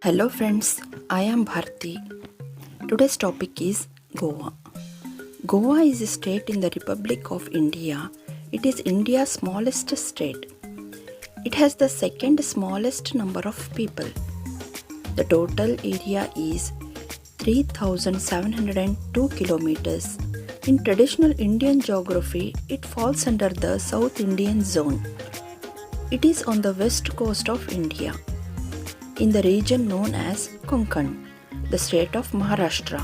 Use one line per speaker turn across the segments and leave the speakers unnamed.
Hello friends, I am Bharti. Today's topic is Goa. Goa is a state in the Republic of India. It is India's smallest state. It has the second smallest number of people. The total area is 3,702 kilometers. In traditional Indian geography, it falls under the South Indian zone. It is on the west coast of India, in the region known as Konkan. The state of Maharashtra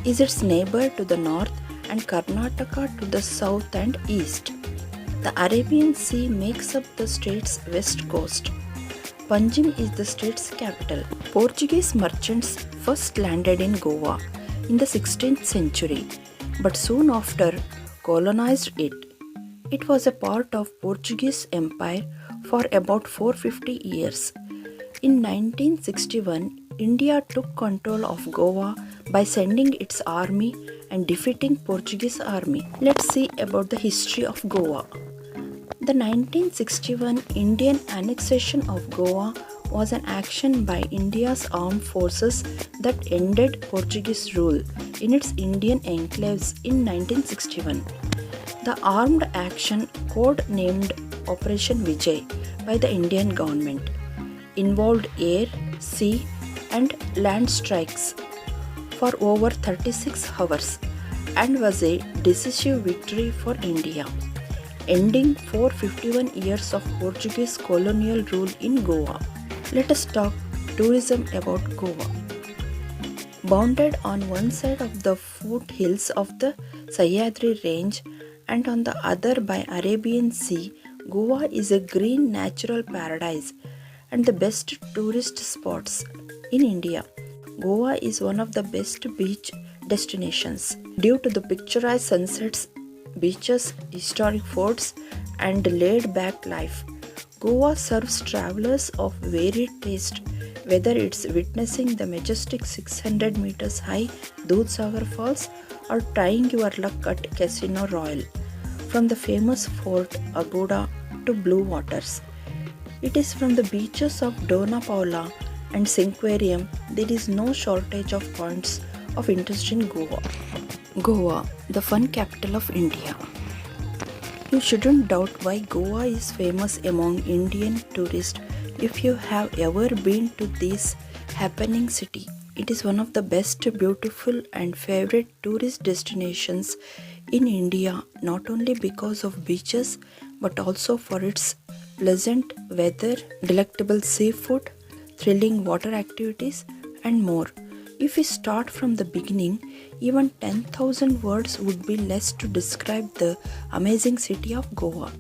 is its neighbor to the north and Karnataka to the south and east. The Arabian Sea makes up the state's west coast. Panjim is the state's capital. Portuguese merchants first landed in Goa in the 16th century, but soon after colonized it. It was a part of Portuguese Empire for about 450 years. In 1961, India took control of Goa by sending its army and defeating Portuguese army. Let's see about the history of Goa. The 1961 Indian annexation of Goa was an action by India's armed forces that ended Portuguese rule in its Indian enclaves in 1961. The armed action, code-named Operation Vijay by the Indian government, involved air, sea and land strikes for over 36 hours and was a decisive victory for India, ending 451 years of Portuguese colonial rule in Goa. Let us talk tourism about Goa. Bounded on one side of the foothills of the Sahyadri range and on the other by Arabian Sea, Goa is a green natural paradise and the best tourist spots in India. Goa is one of the best beach destinations due to the picturesque sunsets, beaches, historic forts, and laid-back life. Goa serves travelers of varied taste, whether it's witnessing the majestic 600 meters high Dudhsagar Falls or trying your luck at Casino Royal. From the famous Fort Aguada to Blue Waters. It is from the beaches of Dona Paula and Cinquarium, there is no shortage of points of interest in Goa. Goa, the fun capital of India. You shouldn't doubt why Goa is famous among Indian tourists if you have ever been to this happening city. It is one of the best, beautiful and favorite tourist destinations in India, not only because of beaches but also for its pleasant weather, delectable seafood, thrilling water activities, and more. If we start from the beginning, even 10,000 words would be less to describe the amazing city of Goa.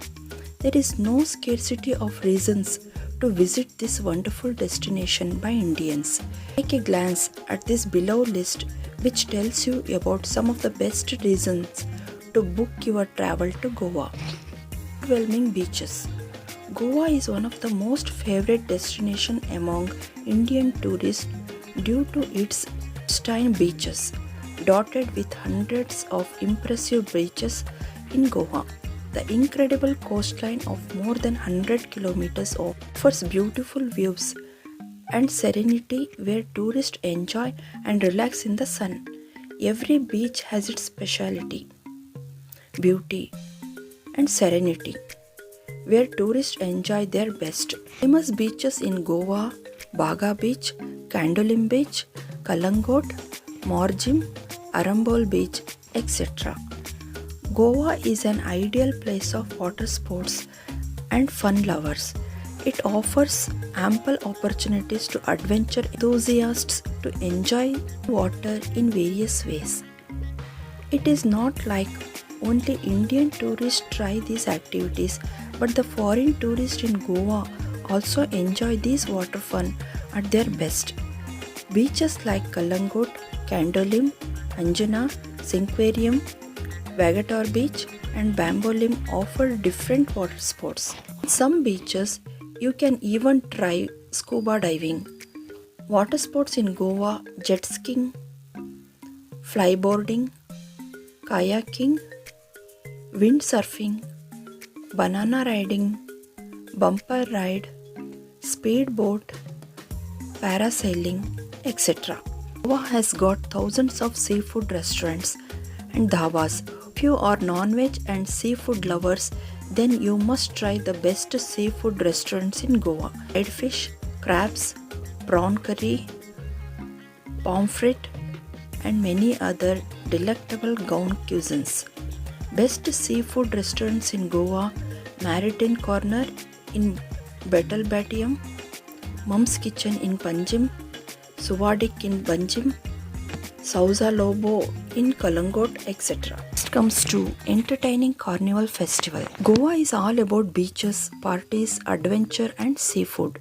There is no scarcity of reasons to visit this wonderful destination by Indians. Take a glance at this below list, which tells you about some of the best reasons to book your travel to Goa. Overwhelming beaches. Goa is one of the most favorite destinations among Indian tourists due to its pristine beaches, dotted with hundreds of impressive beaches in Goa. The incredible coastline of more than 100 kilometers offers beautiful views and serenity where tourists enjoy and relax in the sun. Every beach has its speciality, beauty, and serenity, where tourists enjoy their best. Famous beaches in Goa: Baga Beach, Candolim Beach, Kalangot, Morjim, Arambol Beach, etc. Goa is an ideal place of water sports and fun lovers. It offers ample opportunities to adventure enthusiasts to enjoy water in various ways. It is not like only Indian tourists try these activities, but the foreign tourists in Goa also enjoy these water fun at their best. Beaches like Kalangot, Candolim, Anjuna, Cinquarium, Vagator Beach and Bambolim offer different water sports. On some beaches, you can even try scuba diving. Water sports in Goa: jet skiing, flyboarding, kayaking, windsurfing, banana riding, bumper ride, speedboat, parasailing, etc. Goa has got thousands of seafood restaurants and dhabas. If you are non-veg and seafood lovers, then you must try the best seafood restaurants in Goa. Fried fish, crabs, prawn curry, pomfret, and many other delectable Goan cuisines. Best seafood restaurants in Goa: Maritime Corner in Betelbatium, Mum's Kitchen in Panjim, Suvadik in Banjim, Sauza Lobo in Kalangot, etc. Next comes to entertaining carnival festival. Goa is all about beaches, parties, adventure and seafood.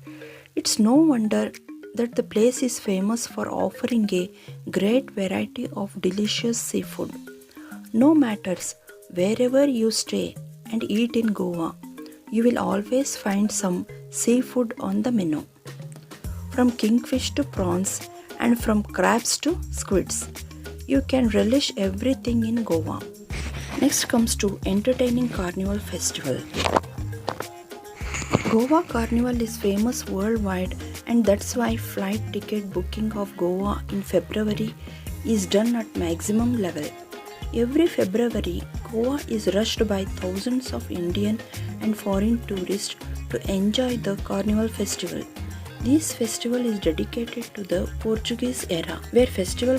It's no wonder that the place is famous for offering a great variety of delicious seafood. No matters wherever you stay and eat in Goa, you will always find some seafood on the menu. From kingfish to prawns and from crabs to squids, you can relish everything in Goa. Next comes to entertaining carnival festival. Goa Carnival is famous worldwide, and that's why flight ticket booking of Goa in February is done at maximum level. Every February, Goa is rushed by thousands of Indian and foreign tourists to enjoy the Carnival festival. This festival is dedicated to the Portuguese era, where festival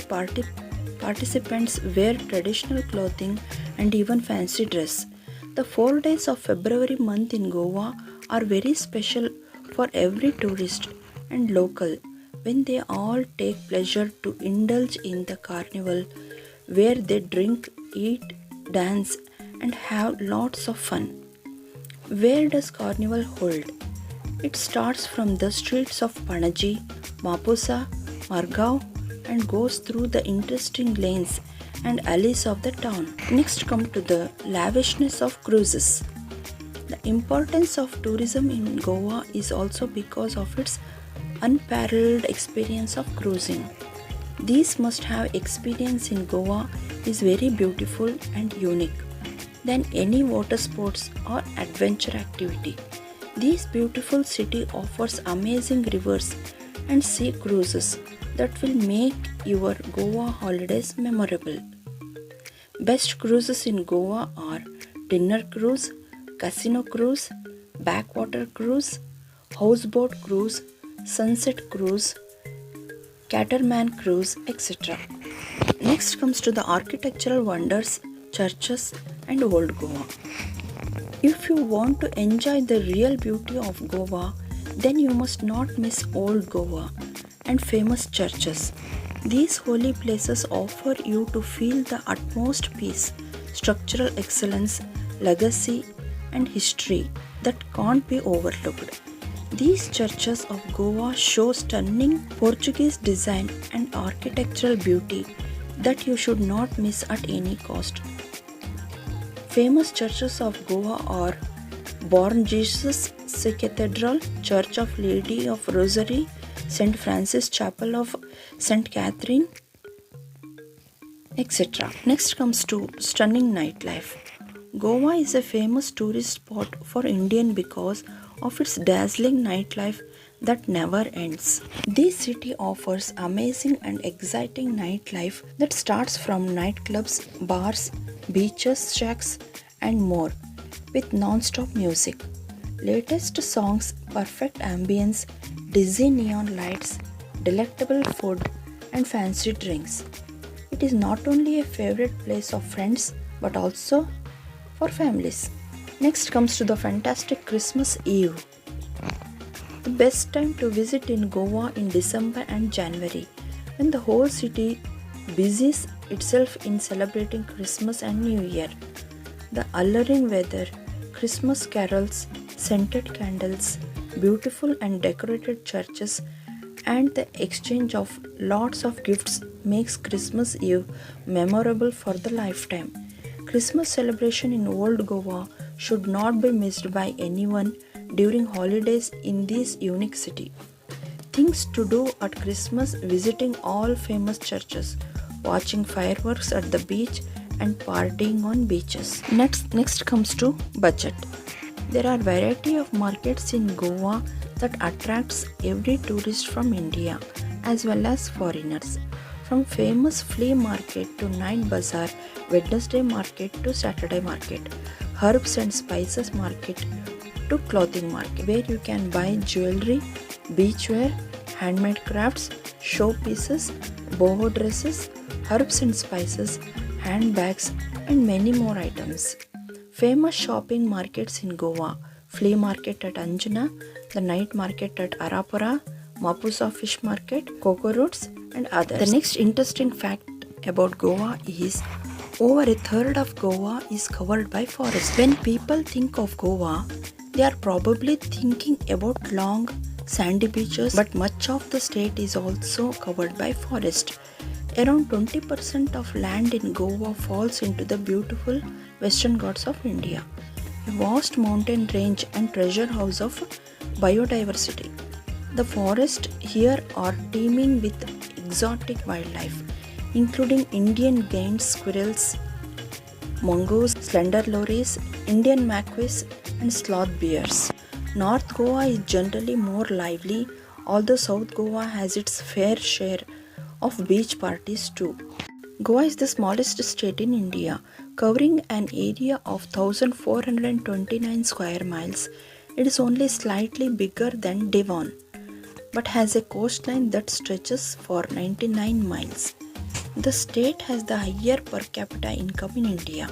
participants wear traditional clothing and even fancy dress. The 4 days of February month in Goa are very special for every tourist and local, when they all take pleasure to indulge in the carnival, where they drink, eat, dance and have lots of fun. Where does carnival hold? It starts from the streets of Panaji, Mapusa, Margao and goes through the interesting lanes and alleys of the town. Next come to the lavishness of cruises. The importance of tourism in Goa is also because of its unparalleled experience of cruising. These must-have experience in Goa is very beautiful and unique than any water sports or adventure activity. This beautiful city offers amazing rivers and sea cruises that will make your Goa holidays memorable. Best cruises in Goa are dinner cruise, casino cruise, backwater cruise, houseboat cruise, sunset cruise, catamaran cruise, etc. Next comes to the architectural wonders, churches and old Goa. If you want to enjoy the real beauty of Goa, then you must not miss old Goa and famous churches. These holy places offer you to feel the utmost peace, structural excellence, legacy and history that can't be overlooked. These churches of Goa show stunning Portuguese design and architectural beauty that you should not miss at any cost. Famous churches of Goa are Born Jesus Cathedral, Church of Lady of Rosary, St. Francis Chapel of St. Catherine, etc. Next comes to stunning nightlife. Goa is a famous tourist spot for Indian because of its dazzling nightlife that never ends. This city offers amazing and exciting nightlife that starts from nightclubs, bars, beaches, shacks and more, with non-stop music, latest songs, perfect ambience, dizzy neon lights, delectable food and fancy drinks. It is not only a favorite place of friends but also for families. Next comes to the fantastic Christmas Eve. The best time to visit in Goa in December and January, when the whole city busies itself in celebrating Christmas and New Year. The alluring weather, Christmas carols, scented candles, beautiful and decorated churches and the exchange of lots of gifts makes Christmas Eve memorable for the lifetime. Christmas celebration in Old Goa should not be missed by anyone during holidays in this unique city. Things to do at Christmas: visiting all famous churches, watching fireworks at the beach and partying on beaches. Next comes to budget. There are variety of markets in Goa that attracts every tourist from India as well as foreigners. From famous flea market to night bazaar, Wednesday market to Saturday market, herbs and spices market to clothing market, where you can buy jewelry, beachwear, handmade crafts, showpieces, boho dresses, herbs and spices, handbags, and many more items. Famous shopping markets in Goa: flea market at Anjuna, the night market at Arapura, Mapusa fish market, cocoa roots, and others. The next interesting fact about Goa is over a third of Goa is covered by forest. When people think of Goa, they are probably thinking about long, sandy beaches, but much of the state is also covered by forest. Around 20% of land in Goa falls into the beautiful Western Ghats of India, a vast mountain range and treasure house of biodiversity. The forests here are teeming with exotic wildlife, including Indian gained squirrels, mongoose, slender lories, Indian macaques, and sloth bears. North Goa is generally more lively, although South Goa has its fair share of beach parties too. Goa is the smallest state in India, covering an area of 1429 square miles. It is only slightly bigger than Devon, but has a coastline that stretches for 99 miles. The state has the higher per capita income in India.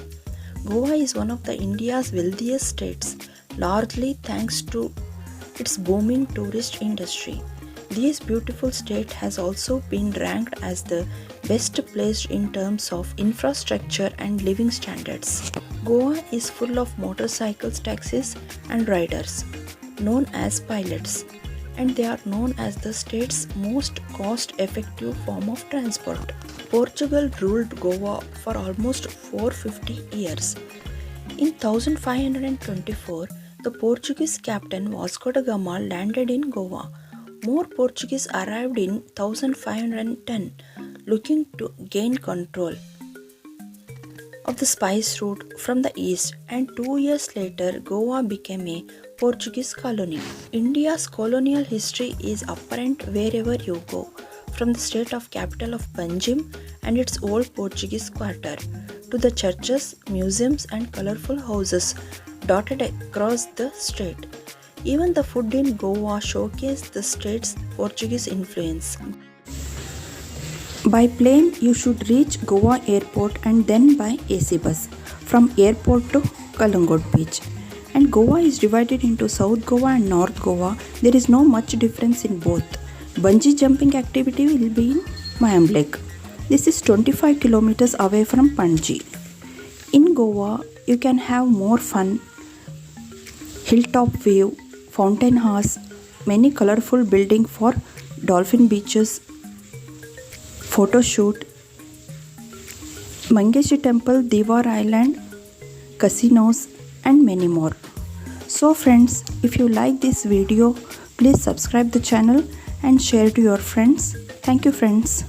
Goa is one of the India's wealthiest states, largely thanks to its booming tourist industry. This beautiful state has also been ranked as the best placed in terms of infrastructure and living standards. Goa is full of motorcycles, taxis, and riders, known as pilots, and they are known as the state's most cost-effective form of transport. Portugal ruled Goa for almost 450 years. In 1524, the Portuguese captain Vasco da Gama landed in Goa. More Portuguese arrived in 1510, looking to gain control of the spice route from the east, and 2 years later Goa became a Portuguese colony. India's colonial history is apparent wherever you go, from the state of capital of Panjim and its old Portuguese quarter to the churches, museums, and colorful houses dotted across the state. Even the food in Goa showcased the state's Portuguese influence. By plane, you should reach Goa airport and then by AC bus from airport to Kalangot beach. And Goa is divided into South Goa and North Goa. There is no much difference in both. Bungee jumping activity will be in Mayam Lake. This is 25 kilometers away from Panji. In Goa, you can have more fun, hilltop view, fountain house, many colorful buildings for dolphin beaches, photo shoot, Mangeshi Temple, Diwar Island, casinos, and many more. So friends, if you like this video, please subscribe the channel and share to your friends. Thank you friends.